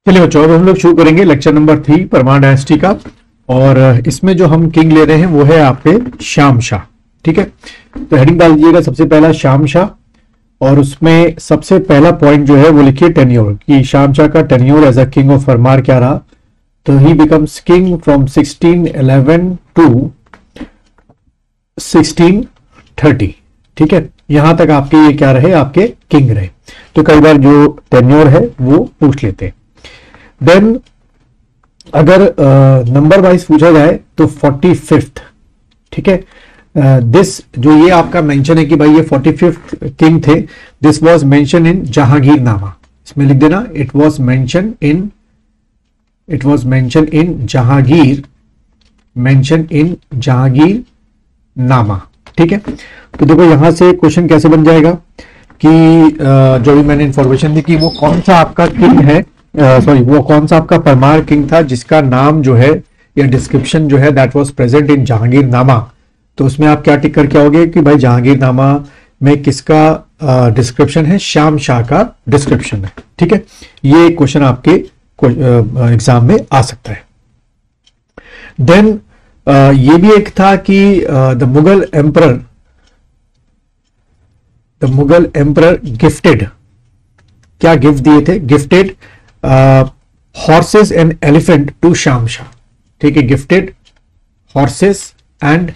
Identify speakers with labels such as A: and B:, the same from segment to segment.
A: चलिए बच्चों, अब हम लोग शुरू करेंगे लेक्चर नंबर 3 परमार डायनेस्टी का। और इसमें जो हम किंग ले रहे हैं वो है आपके श्याम शाह। ठीक है, तो हेडिंग डाल दीजिएगा सबसे पहला श्याम शाह, और उसमें सबसे पहला पॉइंट जो है वो लिखिए टेन्योर, कि श्याम शाह का tenure as a king of Parmar क्या रहा। तो he becomes king from 1611 to 1630। ठीक है, यहां तक आपके ये क्या रहे, आपके किंग रहे। तो कई बार जो टेन्योर है वो पूछ लेते हैं। देन अगर नंबर वाइज पूछा जाए तो 45th। ठीक है, दिस जो ये आपका मेंशन है कि भाई ये 45th किंग थे, this was mention in Jahangir नामा। इसमें लिख देना it was mention in Jahangir नामा। ठीक है, तो देखो यहां से क्वेश्चन कैसे बन जाएगा कि जो भी मैंने इंफॉर्मेशन दी कि वो कौन सा आपका किंग है, वो कौन सा आपका परमार किंग था जिसका नाम जो है या डिस्क्रिप्शन जो है that was present in Jahangir नामा। तो उसमें आप क्या टिक करके आओगे कि भाई जहांगीर नामा में किसका डिस्क्रिप्शन है, श्याम शाह का डिस्क्रिप्शन है। ठीक है, ये क्वेश्चन आपके एग्जाम में आ सकता है। देन ये भी एक था कि द मुगल एम्परर गिफ्टेड, क्या गिफ्ट दिए थे, gifted horses and elephant to Shyam Shah. ठीक है, gifted horses and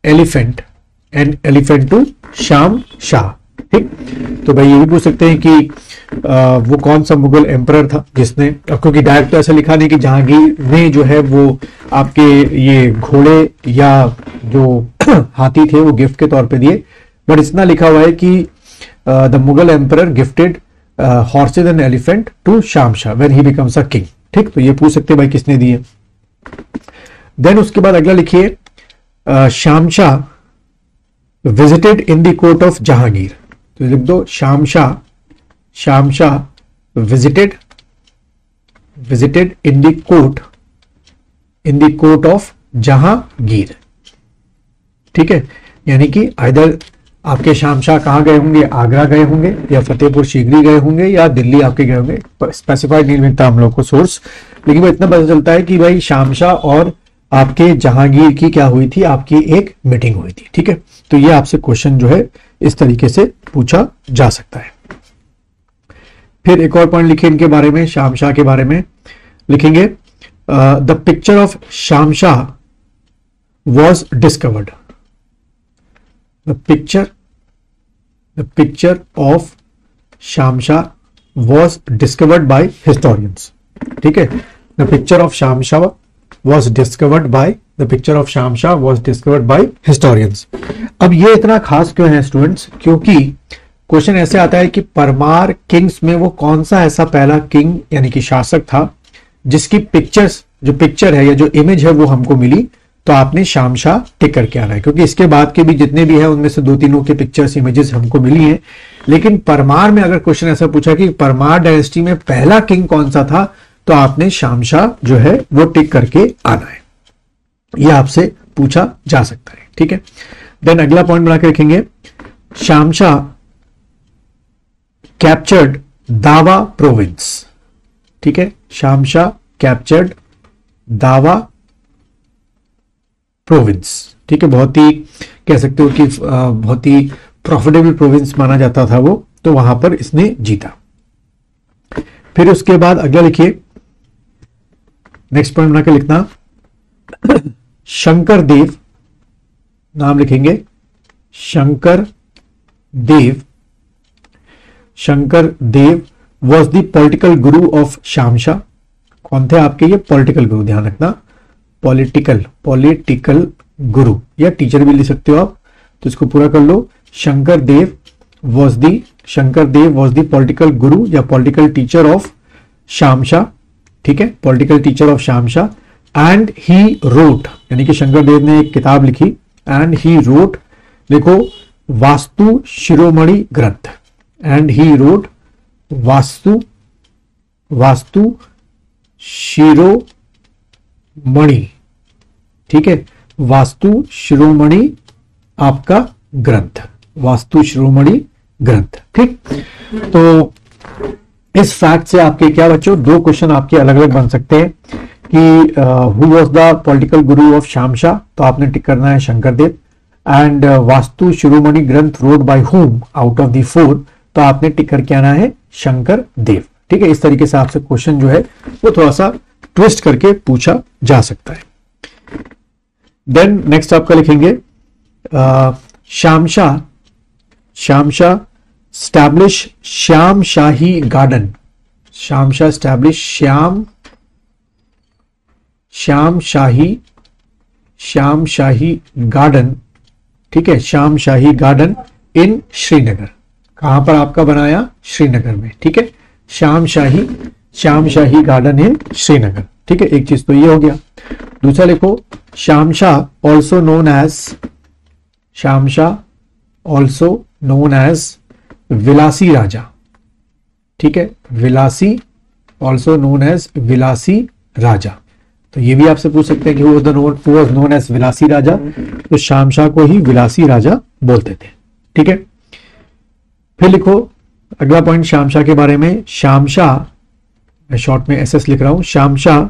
A: elephant to Shyam Shah. ठीक, तो भाई ये भी पूछ सकते हैं कि वो कौन सा मुगल एम्परर था जिसने, क्योंकि डायरेक्ट तो ऐसा लिखा नहीं कि जहांगीर ने जो है वो आपके ये घोड़े या जो हाथी थे वो गिफ्ट के तौर पे दिए, बट इतना लिखा हुआ है कि the Mughal emperor gifted horses and elephant to Shyam Shah when he becomes a king. ठीक, तो ये पूछ सकते हैं भाई किसने दिए। देन उसके बाद अगला लिखिए Shyam Shah visited in the court of Jahangir. तो लिख दो Shyam Shah visited in the court of Jahangir. ठीक है, यानी कि आइदर आपके श्याम शाह कहां गए होंगे, आगरा गए होंगे या फतेहपुर सीकरी गए होंगे या दिल्ली आपके गए होंगे, स्पेसिफाइड नहीं मिलता हम लोग को सोर्स, लेकिन इतना पता चलता है कि भाई श्याम शाह और आपके जहांगीर की क्या हुई थी, आपकी एक मीटिंग हुई थी। ठीक है, तो ये आपसे क्वेश्चन जो है इस तरीके से पूछा जा सकता है। फिर एक और पॉइंट लिखिए इनके बारे में, श्याम शाह के बारे में लिखेंगे the picture of Shyam Shah was discovered. The picture of Shyam Shah was discovered by historians। ठीक है, the picture of Shyam Shah was discovered by historians। अब ये इतना खास क्यों है स्टूडेंट्स, क्योंकि क्वेश्चन ऐसे आता है कि परमार किंग्स में वो कौन सा ऐसा पहला किंग यानी कि शासक था जिसकी पिक्चर है या जो इमेज है वो हमको मिली। तो आपने श्याम शाह टिक करके आना है, क्योंकि इसके बाद के भी जितने भी हैं उनमें से 2-3 के पिक्चर्स इमेजेस हमको मिली हैं, लेकिन परमार में अगर क्वेश्चन ऐसा पूछा कि परमार डायनेस्टी में पहला किंग कौन सा था, तो आपने श्याम शाह जो है वो टिक करके आना है। यह आपसे पूछा जा सकता है। ठीक है, देन अगला पॉइंट बना के रखेंगे श्याम शाह कैप्चर्ड दावा प्रोविंस। ठीक है, श्याम शाह कैप्चर्ड दावा प्रोविंस। ठीक है, बहुत ही कह सकते हो कि बहुत ही प्रॉफिटेबल प्रोविंस माना जाता था वो, तो वहां पर इसने जीता। फिर उसके बाद अगला लिखिए, नेक्स्ट पॉइंट बनाकर लिखना शंकर देव, नाम लिखेंगे शंकर देव was the political Guru of Shyam Shah. कौन थे आपके ये पॉलिटिकल गुरु, ध्यान रखना, पॉलिटिकल गुरु या टीचर भी लिख सकते हो आप, तो इसको पूरा कर लो। शंकर देव वॉज द पॉलिटिकल गुरु या political teacher of Shyam Shah. ठीक है, political teacher of Shyam Shah, and he wrote, यानी कि शंकर देव ने एक किताब लिखी, एंड ही रोट, देखो वास्तु शिरोमणि ग्रंथ, एंड ही रोट वास्तु शिरोमणि। ठीक है, वास्तु शिरोमणि आपका ग्रंथ, वास्तु शिरोमणि ग्रंथ। ठीक, तो इस फैक्ट से आपके क्या बच्चों दो क्वेश्चन आपके अलग अलग बन सकते हैं कि who was the political Guru of शामशाह, तो आपने टिक करना है शंकरदेव। एंड वास्तु शिरोमणि ग्रंथ road by whom out of the four, तो आपने टिक करके आना है शंकर देव। ठीक है, इस तरीके से आपसे क्वेश्चन जो है वो थोड़ा सा ट्विस्ट करके पूछा जा सकता है। देन नेक्स्ट आपका लिखेंगे शामशाह स्टैब्लिश श्याम शाही गार्डन। शामशाह स्टैब्लिश श्याम शाही गार्डन। ठीक है, श्याम शाही गार्डन इन श्रीनगर। कहां पर आपका बनाया? श्रीनगर में। ठीक है, श्याम शाही गार्डन इन श्रीनगर। ठीक है, एक चीज तो ये हो गया। दूसरा लिखो शामशाह ऑल्सो नोन एज विलासी राजा। ठीक है, ऑल्सो नोन एज विलासी राजा। तो ये भी आपसे पूछ सकते हैं कि who was known as विलासी राजा, तो शामशाह को ही विलासी राजा बोलते थे। ठीक है, फिर लिखो अगला पॉइंट शामशाह के बारे में। शामशाह, मैं शॉर्ट में SS लिख रहा हूं, Shamshah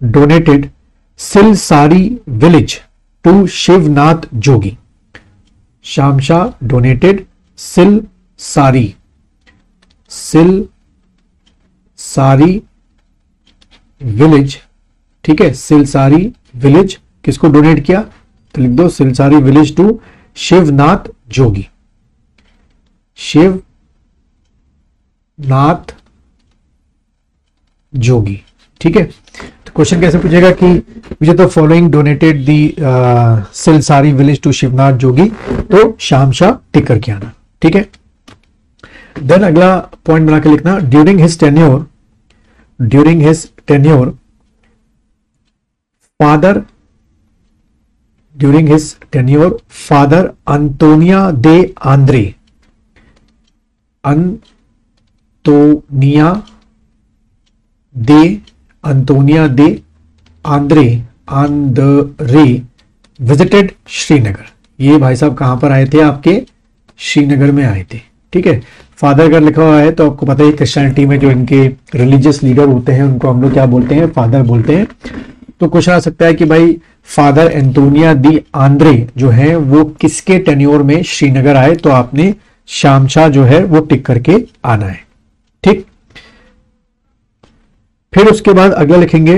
A: donated Silsari village to Shivnath Jogi. Shamshah donated Silsari village. ठीक है, सिलसारी विलेज किसको डोनेट किया? तो लिख दो सिलसारी विलेज टू शिवनाथ जोगी। ठीक है, तो क्वेश्चन कैसे पूछेगा कि which the following donated the Silsari village to Shivnath Jogi, तो शामशाह टिक करके आना। ठीक है, देन अगला पॉइंट बना के लिखना during his tenure father Antonio de Andrade visited Srinagar. ये भाई साहब कहां पर आए थे? आपके श्रीनगर में आए थे। ठीक है, फादर अगर लिखा हुआ है तो आपको पता है क्रिश्चियनिटी में जो इनके रिलीजियस लीडर होते हैं उनको हम लोग क्या बोलते हैं? फादर बोलते हैं। तो क्वेश्चन आ सकता है कि भाई फादर एंटोनिया दी आंद्रे जो है वो किसके टेन्योर में श्रीनगर आए, तो आपने शामशाह जो है वो टिक करके आना है। ठीक, फिर उसके बाद अगला लिखेंगे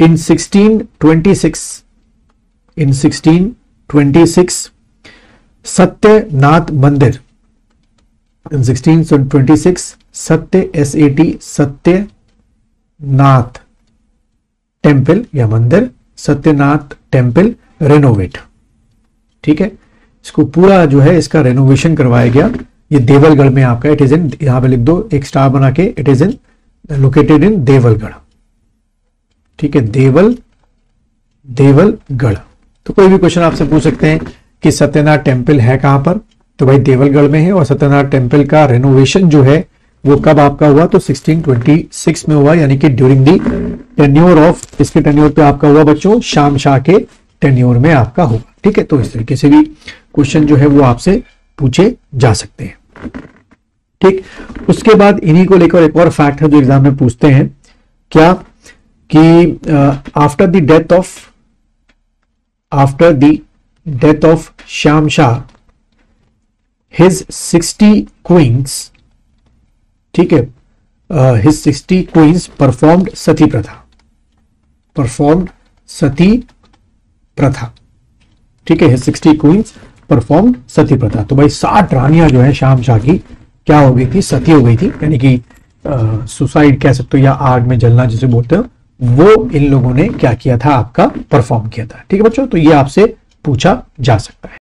A: इन 1626 सत्यनाथ मंदिर। इन 1626 सत्यनाथ टेम्पल या मंदिर, सत्यनाथ टेम्पल रेनोवेट। ठीक है, इसको पूरा जो है इसका रेनोवेशन करवाया गया। ये देवलगढ़ में आपका, इट इज इन, यहां पे लिख दो एक स्टार बना के, it is in located in Devalgarh. ठीक है, देवलगढ़। तो कोई भी क्वेश्चन आपसे पूछ सकते हैं कि सत्यनाथ टेम्पल है कहां पर, तो भाई देवलगढ़ में है। और सत्यनाथ टेम्पल का रेनोवेशन जो है वो कब आपका हुआ? तो 1626 में हुआ, यानी कि ड्यूरिंग दी टेन्योर ऑफ, इसके टेन्योर पे आपका हुआ बच्चों, शामशाह के टेन्योर में आपका होगा। ठीक है, तो इस तरीके से भी क्वेश्चन जो है वो आपसे पूछे जा सकते हैं। ठीक, उसके बाद इन्हीं को लेकर एक और फैक्ट है जो एग्जाम में पूछते हैं, क्या कि after the death of Shamshah his 60 queens. ठीक है, हिज 60 क्वींस परफॉर्म्ड सती प्रथा। ठीक है, हिज 60 क्वींस परफॉर्म्ड सती प्रथा। तो भाई 60 रानियां जो है शामशाह की क्या हो गई थी? सती हो गई थी, यानी कि सुसाइड कह सकते हो या आग में जलना जिसे बोलते हो, वो इन लोगों ने क्या किया था? आपका परफॉर्म किया था। ठीक है बच्चों, तो ये आपसे पूछा जा सकता है।